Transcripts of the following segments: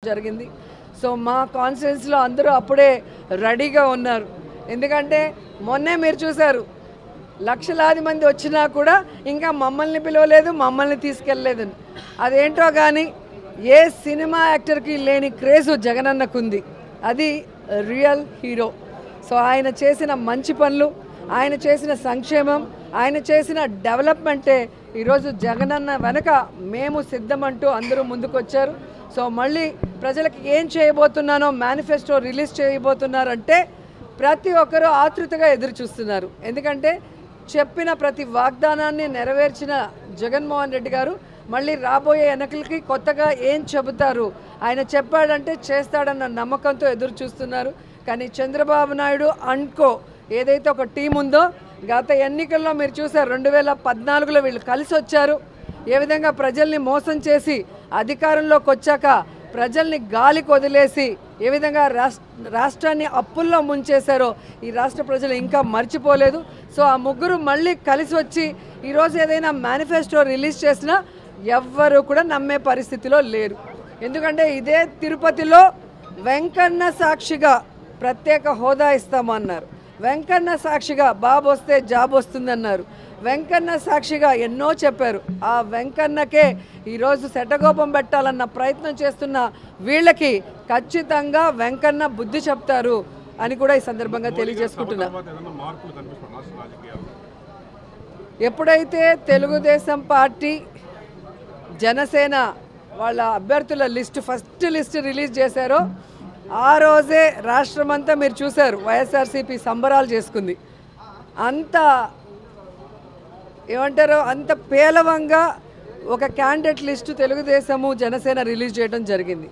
జరిగింది. సో మా కాన్స్టిట్యున్సీలో అందరూ అప్పుడే రెడీగా ఉన్నారు. ఎందుకంటే మొన్నే మీరు చూశారు, లక్షలాది మంది వచ్చినా కూడా ఇంకా మమ్మల్ని పిలవలేదు, మమ్మల్ని తీసుకెళ్ళలేదు. అదేంటో కానీ ఏ సినిమా యాక్టర్కి లేని క్రేజు జగనన్నకుంది. అది రియల్ హీరో. సో ఆయన చేసిన మంచి పనులు, ఆయన చేసిన సంక్షేమం, ఆయన చేసిన డెవలప్మెంటే ఈరోజు జగనన్న వెనక మేము సిద్ధమంటూ అందరూ ముందుకొచ్చారు. సో మళ్ళీ ప్రజలకు ఏం చేయబోతున్నానో మేనిఫెస్టో రిలీజ్ చేయబోతున్నారంటే ప్రతి ఒక్కరూ ఆతృతగా ఎదురు చూస్తున్నారు. ఎందుకంటే చెప్పిన ప్రతి వాగ్దానాన్ని నెరవేర్చిన జగన్మోహన్ రెడ్డి గారు మళ్ళీ రాబోయే ఎన్నికలకి కొత్తగా ఏం చెబుతారు, ఆయన చెప్పాడంటే చేస్తాడన్న నమ్మకంతో ఎదురు చూస్తున్నారు. కానీ చంద్రబాబు నాయుడు అండ్కో ఏదైతే ఒక టీం ఉందో, గత ఎన్నికల్లో మీరు చూసారు 2014లో వీళ్ళు కలిసి వచ్చారు. ఏ విధంగా ప్రజల్ని మోసం చేసి అధికారంలోకి వచ్చాక ప్రజల్ని గాలికి వదిలేసి ఏ విధంగా రాష్ట్రాన్ని అప్పుల్లో ముంచేశారో ఈ రాష్ట్ర ప్రజలు ఇంకా మర్చిపోలేదు. సో ఆ ముగ్గురు మళ్ళీ కలిసి వచ్చి ఈరోజు ఏదైనా మేనిఫెస్టో రిలీజ్ చేసినా ఎవ్వరూ కూడా నమ్మే పరిస్థితిలో లేరు. ఎందుకంటే ఇదే తిరుపతిలో వెంకన్న సాక్షిగా ప్రత్యేక హోదా ఇస్తామన్నారు, వెంకన్న సాక్షిగా బాబు వస్తే జాబ్ వస్తుందన్నారు, వెంకన్న సాక్షిగా ఎన్నో చెప్పారు. ఆ వెంకన్నకే ఈరోజు శటగోపం పెట్టాలన్న ప్రయత్నం చేస్తున్న వీళ్ళకి ఖచ్చితంగా వెంకన్న బుద్ధి చెప్తారు అని కూడా ఈ సందర్భంగా తెలియజేసుకుంటున్నా. ఎప్పుడైతే తెలుగుదేశం పార్టీ జనసేన వాళ్ళ అభ్యర్థుల ఫస్ట్ లిస్ట్ రిలీజ్ చేశారో ఆ రోజే రాష్ట్రమంతా మీరు చూశారు వైఎస్ఆర్సీపీ సంబరాలు చేసుకుంది. అంత ఏమంటారో అంత పేలవంగా ఒక candidate list Telugu Desam Janasena release చేయడం జరిగింది.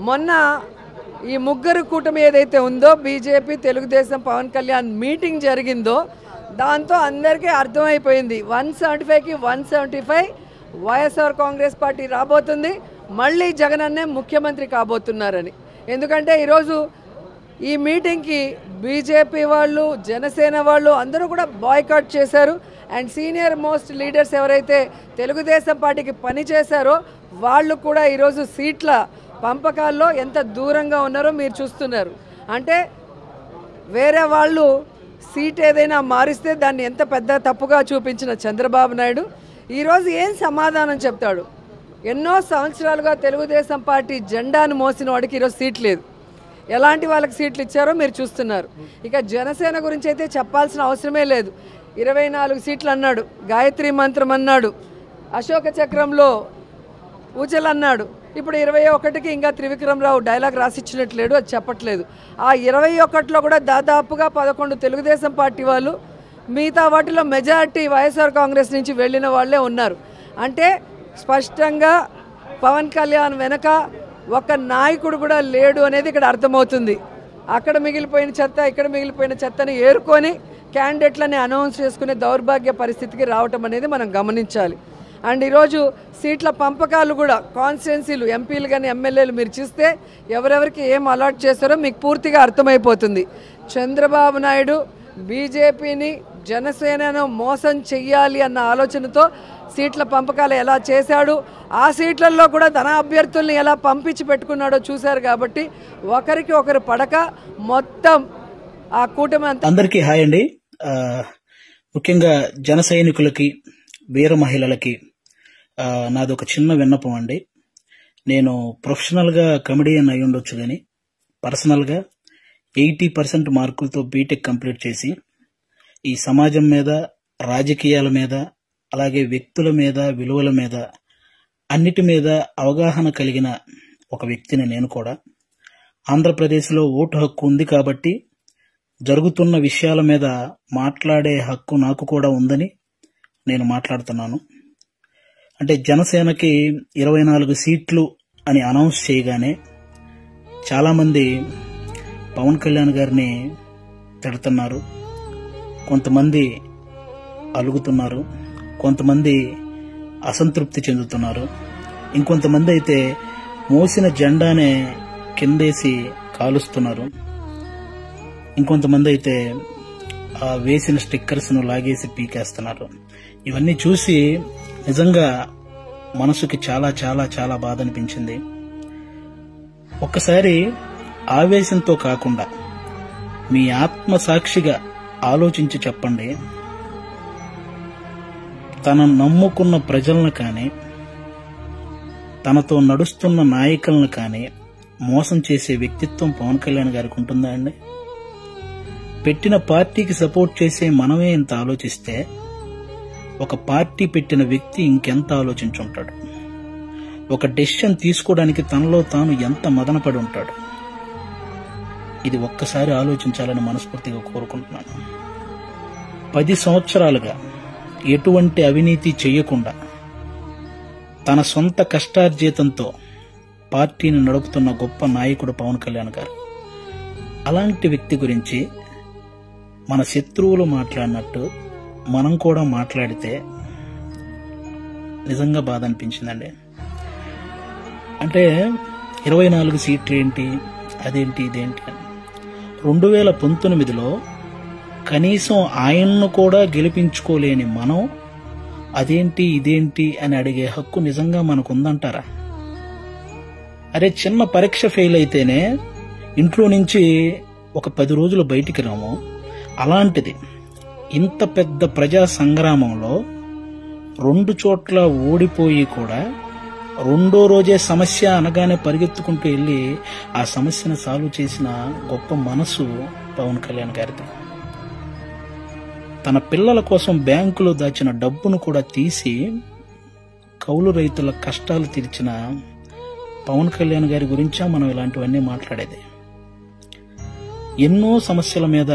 మొన్న ఈ ముగ్గురు కూటమి ఏదైతే ఉందో బీజేపీ తెలుగుదేశం పవన్ కళ్యాణ్ మీటింగ్ జరిగిందో దాంతో అందరికీ అర్థమైపోయింది 175కి 175 వైఎస్ఆర్ కాంగ్రెస్ పార్టీ రాబోతుంది, మళ్ళీ జగనన్నే ముఖ్యమంత్రి కాబోతున్నారని. ఎందుకంటే ఈరోజు ఈ మీటింగ్కి బీజేపీ వాళ్ళు జనసేన వాళ్ళు అందరూ కూడా బాయ్కాట్ చేశారు. అండ్ సీనియర్ మోస్ట్ లీడర్స్ ఎవరైతే తెలుగుదేశం పార్టీకి పనిచేశారో వాళ్ళు కూడా ఈరోజు సీట్ల పంపకాల్లో ఎంత దూరంగా ఉన్నారో మీరు చూస్తున్నారు. అంటే వేరే వాళ్ళు సీట్ ఏదైనా మారిస్తే దాన్ని ఎంత పెద్ద తప్పుగా చూపించిన చంద్రబాబు నాయుడు ఈరోజు ఏం సమాధానం చెప్తాడు? ఎన్నో సంవత్సరాలుగా తెలుగుదేశం పార్టీ జెండాను మోసిన వాడికి ఈరోజు సీట్ లేదు. ఎలాంటి వాళ్ళకి సీట్లు ఇచ్చారో మీరు చూస్తున్నారు. ఇక జనసేన గురించి అయితే చెప్పాల్సిన అవసరమే లేదు. 24 సీట్లు అన్నాడు, గాయత్రి మంత్రం అన్నాడు, అశోక చక్రంలో ఊచలు అన్నాడు. ఇప్పుడు 21కి ఇంకా త్రివిక్రమరావు డైలాగ్ రాసిచ్చినట్లేడు, అది చెప్పట్లేదు. ఆ 21లో కూడా దాదాపుగా 11 తెలుగుదేశం పార్టీ వాళ్ళు, మిగతా వాటిలో మెజారిటీ వైఎస్ఆర్ కాంగ్రెస్ నుంచి వెళ్ళిన వాళ్ళే ఉన్నారు. అంటే స్పష్టంగా పవన్ కళ్యాణ్ వెనక ఒక నాయకుడు కూడా లేడు అనేది ఇక్కడ అర్థమవుతుంది. అక్కడ మిగిలిపోయిన చెత్త ఇక్కడ మిగిలిపోయిన చెత్తని ఏరుకొని క్యాండిడేట్లని అనౌన్స్ చేసుకునే దౌర్భాగ్య పరిస్థితికి రావటం అనేది మనం గమనించాలి. అండ్ ఈరోజు సీట్ల పంపకాలు కూడా కాన్స్టిట్యున్సీలు ఎంపీలు కానీ ఎమ్మెల్యేలు మీరు చూస్తే ఎవరెవరికి ఏం అలాట్ చేశారో మీకు పూర్తిగా అర్థమైపోతుంది. చంద్రబాబు నాయుడు బీజేపీని జనసేనను మోసం చెయ్యాలి అన్న ఆలోచనతో సీట్ల పంపకాలు ఎలా చేశాడు, ఆ సీట్లలో కూడా తన అభ్యర్థుల్ని ఎలా పంపించి పెట్టుకున్నాడో చూశారు. కాబట్టి ఒకరికి ఒకరు పడక మొత్తం ఆ కూటమి అంతా. అందరికీ హాయ్ అండి. ముఖ్యంగా జన సైనికులకి వీర మహిళలకి నాది ఒక చిన్న విన్నపం అండి. నేను ప్రొఫెషనల్గా కమెడియన్ అయి ఉండొచ్చు కానీ పర్సనల్గా 80% మార్కులతో బీటెక్ కంప్లీట్ చేసి ఈ సమాజం మీద, రాజకీయాల మీద, అలాగే వ్యక్తుల మీద, విలువల మీద, అన్నిటి మీద అవగాహన కలిగిన ఒక వ్యక్తిని నేను కూడా. ఆంధ్రప్రదేశ్లో ఓటు హక్కు ఉంది కాబట్టి జరుగుతున్న విషయాల మీద మాట్లాడే హక్కు నాకు కూడా ఉందని నేను మాట్లాడుతున్నాను. అంటే జనసేనకి 24 సీట్లు అని అనౌన్స్ చేయగానే చాలామంది పవన్ కళ్యాణ్ గారిని తిడుతున్నారు, కొంతమంది అలుగుతున్నారు, కొంతమంది అసంతృప్తి చెందుతున్నారు, ఇంకొంతమంది అయితే మోసిన జెండానే కిందేసి కాలుస్తున్నారు, ఇంకొంతమంది అయితే వేసిన స్టిక్కర్స్ను లాగేసి పీకేస్తున్నారు. ఇవన్నీ చూసి నిజంగా మనసుకి చాలా చాలా చాలా బాధ అనిపించింది. ఒక్కసారి ఆవేశంతో కాకుండా మీ ఆత్మసాక్షిగా ఆలోచించి చెప్పండి, తన నమ్ముకున్న ప్రజలను కానీ తనతో నడుస్తున్న నాయకులను కానీ మోసం చేసే వ్యక్తిత్వం పవన్ కళ్యాణ్ గారికి ఉంటుందా అండి? పెట్టిన పార్టీకి సపోర్ట్ చేసే మనమే ఇంత ఆలోచిస్తే ఒక పార్టీ పెట్టిన వ్యక్తి ఇంకెంత ఆలోచించుంటాడు? ఒక డెసిషన్ తీసుకోవడానికి తనలో తాను ఎంత మదనపడి ఉంటాడు? ఇది ఒక్కసారి ఆలోచించాలని మనస్ఫూర్తిగా కోరుకుంటున్నాను. 10 సంవత్సరాలుగా ఎటువంటి అవినీతి చేయకుండా తన సొంత కష్టార్జితంతో పార్టీని నడుపుతున్న గొప్ప నాయకుడు పవన్ కళ్యాణ్ గారు. అలాంటి వ్యక్తి గురించి మన శత్రువులు మాట్లాడినట్టు మనం కూడా మాట్లాడితే నిజంగా బాధ అనిపించిందండి. అంటే 24 సీట్లు ఏంటి, అదేంటి, ఇదేంటి అని 2019లో కనీసం ఆయన్ను కూడా గెలిపించుకోలేని మనం అదేంటి ఇదేంటి అని అడిగే హక్కు నిజంగా మనకుందంటారా? అరే, చిన్న పరీక్ష ఫెయిల్ అయితేనే ఇంట్లో నుంచి ఒక 10 రోజులు బయటికి రాము. అలాంటిది ఇంత పెద్ద ప్రజా సంగ్రామంలో 2 చోట్ల ఓడిపోయి కూడా 2వ రోజే సమస్య అనగానే పరిగెత్తుకుంటూ వెళ్లి ఆ సమస్యను సాల్వ్ చేసిన గొప్ప మనసు పవన్ కళ్యాణ్ గారిది. తన పిల్లల కోసం బ్యాంకులో దాచిన డబ్బును కూడా తీసి కౌలు రైతుల కష్టాలు తీర్చిన పవన్ కళ్యాణ్ గారి గురించా మనం ఇలాంటివన్నీ మాట్లాడేది. ఎన్నో సమస్యల మీద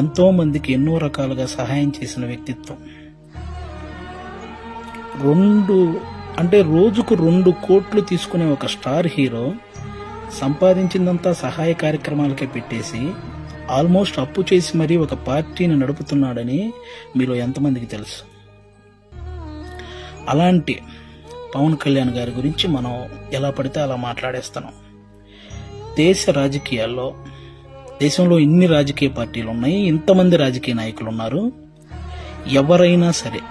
ఎంతో మందికి ఎన్నో రకాలుగా సహాయం చేసిన వ్యక్తిత్వం. రోజుకు 2 కోట్లు తీసుకునే ఒక స్టార్ హీరో సంపాదించిందంతా సహాయ కార్యక్రమాలకే పెట్టేసి ఆల్మోస్ట్ అప్పు చేసి మరీ ఒక పార్టీని నడుపుతున్నాడని మీలో ఎంతమందికి తెలుసు? అలాంటి పవన్ కళ్యాణ్ గారి గురించి మనం ఎలా పడితే అలా మాట్లాడేస్తున్నాం. దేశ రాజకీయాల్లో, దేశంలో ఇన్ని రాజకీయ పార్టీలు ఉన్నాయి, ఇంతమంది రాజకీయ నాయకులు ఉన్నారు. ఎవరైనా సరే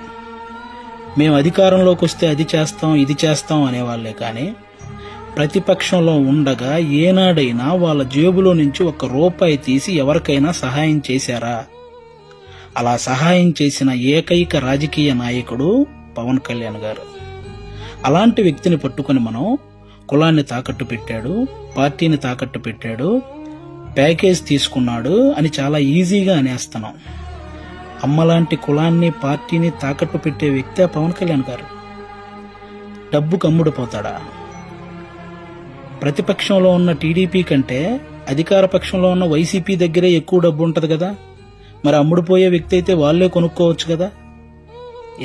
మేము అధికారంలోకి వస్తే అది చేస్తాం ఇది చేస్తాం అనేవాళ్లే కానీ ప్రతిపక్షంలో ఉండగా ఏనాడైనా వాళ్ళ జేబులో నుంచి 1 రూపాయి తీసి ఎవరికైనా సహాయం చేశారా? అలా సహాయం చేసిన ఏకైక రాజకీయ నాయకుడు పవన్ కళ్యాణ్ గారు. అలాంటి వ్యక్తిని పట్టుకుని మనం కులాన్ని తాకట్టు పెట్టాడు, పార్టీని తాకట్టు పెట్టాడు, ప్యాకేజ్ తీసుకున్నాడు అని చాలా ఈజీగా అనేస్తున్నాం. అమ్మలాంటి కులాన్ని పార్టీని తాకట్టు పెట్టే వ్యక్తే పవన్ కళ్యాణ్ గారు. డబ్బుకు అమ్ముడుపోతాడా? ప్రతిపక్షంలో ఉన్న టీడీపీ కంటే అధికార పక్షంలో ఉన్న వైసీపీ దగ్గరే ఎక్కువ డబ్బు ఉంటది కదా, మరి అమ్ముడుపోయే వ్యక్తి అయితే వాళ్లే కొనుక్కోవచ్చు కదా.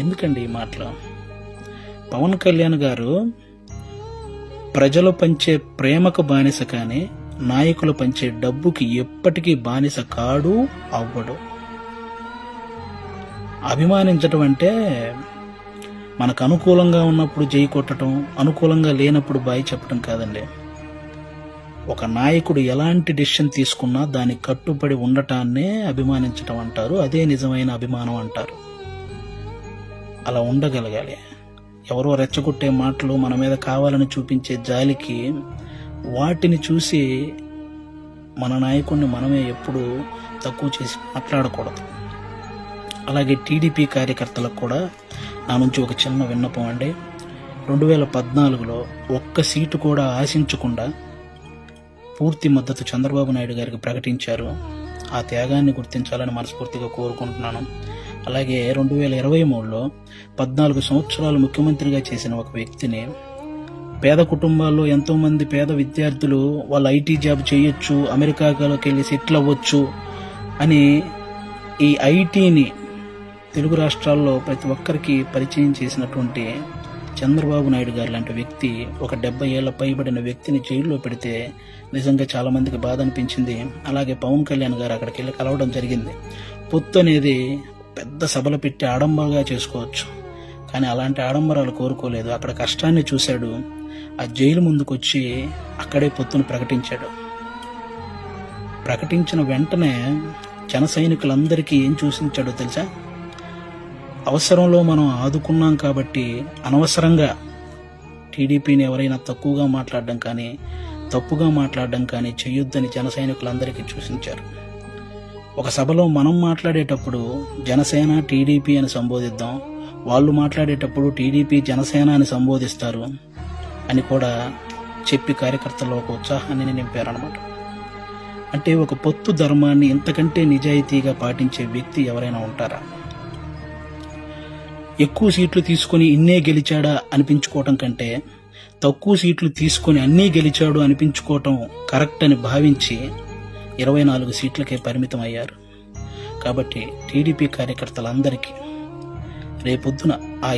ఎందుకండి ఈ మాటలు? పవన్ కళ్యాణ్ గారు ప్రజలు పంచే ప్రేమకు బానిస కానీ నాయకులు పంచే డబ్బుకి ఎప్పటికీ బానిస కాడు, అవ్వడు. అభిమానించటం అంటే మనకు అనుకూలంగా ఉన్నప్పుడు జై కొట్టడం, అనుకూలంగా లేనప్పుడు బాయ్ చెప్పడం కాదండి. ఒక నాయకుడు ఎలాంటి డెసిషన్ తీసుకున్నా దానికి కట్టుబడి ఉండటాన్నే అభిమానించటం అంటారు. అదే నిజమైన అభిమానం అంటారు. అలా ఉండగలగాలి. ఎవరో రెచ్చగొట్టే మాటలు, మన మీద కావాలని చూపించే జాలికి వాటిని చూసి మన నాయకుడిని మనమే ఎప్పుడు తక్కువ చేసి మాట్లాడకూడదు. అలాగే టీడీపీ కార్యకర్తలకు కూడా నా నుంచి ఒక చిన్న విన్నపం అండి. 2014లో 1 సీటు కూడా ఆశించకుండా పూర్తి మద్దతు చంద్రబాబు నాయుడు గారికి ప్రకటించారు. ఆ త్యాగాన్ని గుర్తించాలని మనస్ఫూర్తిగా కోరుకుంటున్నాను. అలాగే 2023లో 14 సంవత్సరాలు ముఖ్యమంత్రిగా చేసిన ఒక వ్యక్తిని, పేద కుటుంబాల్లో ఎంతో మంది పేద విద్యార్థులు వాళ్ళు ఐటీ జాబ్ చేయొచ్చు, అమెరికాలోకి వెళ్ళి సెటిల్ అవ్వచ్చు అని ఈ ఐటీని తెలుగు రాష్ట్రాల్లో ప్రతి ఒక్కరికి పరిచయం చేసినటువంటి చంద్రబాబు నాయుడు గారు లాంటి వ్యక్తి ఒక 70 ఏళ్ల పైబడిన వ్యక్తిని జైల్లో పెడితే నిజంగా చాలా మందికి బాధ అనిపించింది. అలాగే పవన్ కళ్యాణ్ గారు అక్కడికి వెళ్ళి కలవడం జరిగింది. పొత్తు అనేది పెద్ద సభలు పెట్టి ఆడంబరంగా చేసుకోవచ్చు, కానీ అలాంటి ఆడంబరాలు కోరుకోలేదు. అక్కడ కష్టాన్ని చూశాడు. ఆ జైలు ముందుకు వచ్చి అక్కడే పొత్తును ప్రకటించాడు. ప్రకటించిన వెంటనే జన సైనికులందరికీ ఏం చూసించాడో తెలుసా? అవసరంలో మనం ఆదుకున్నాం కాబట్టి అనవసరంగా టీడీపీని ఎవరైనా తక్కువగా మాట్లాడడం కానీ తప్పుగా మాట్లాడడం కానీ చేయొద్దని జన సైనికులందరికీ సూచించారు. ఒక సభలో మనం మాట్లాడేటప్పుడు జనసేన టీడీపీ అని సంబోధిద్దాం, వాళ్ళు మాట్లాడేటప్పుడు టీడీపీ జనసేన అని సంబోధిస్తారు అని కూడా చెప్పి కార్యకర్తల్లో ఒక ఉత్సాహాన్ని నింపారన్నమాట. అంటే ఒక పొత్తు ధర్మాన్ని ఇంతకంటే నిజాయితీగా పాటించే వ్యక్తి ఎవరైనా ఉంటారా? ఎక్కువ సీట్లు తీసుకుని ఇన్నే గెలిచాడా అనిపించుకోవటం కంటే తక్కువ సీట్లు తీసుకుని అన్నీ గెలిచాడు అనిపించుకోవటం కరెక్ట్ అని భావించి 24 సీట్లకే పరిమితం అయ్యారు. కాబట్టి టీడీపీ కార్యకర్తలందరికీ రేపొద్దున ఆ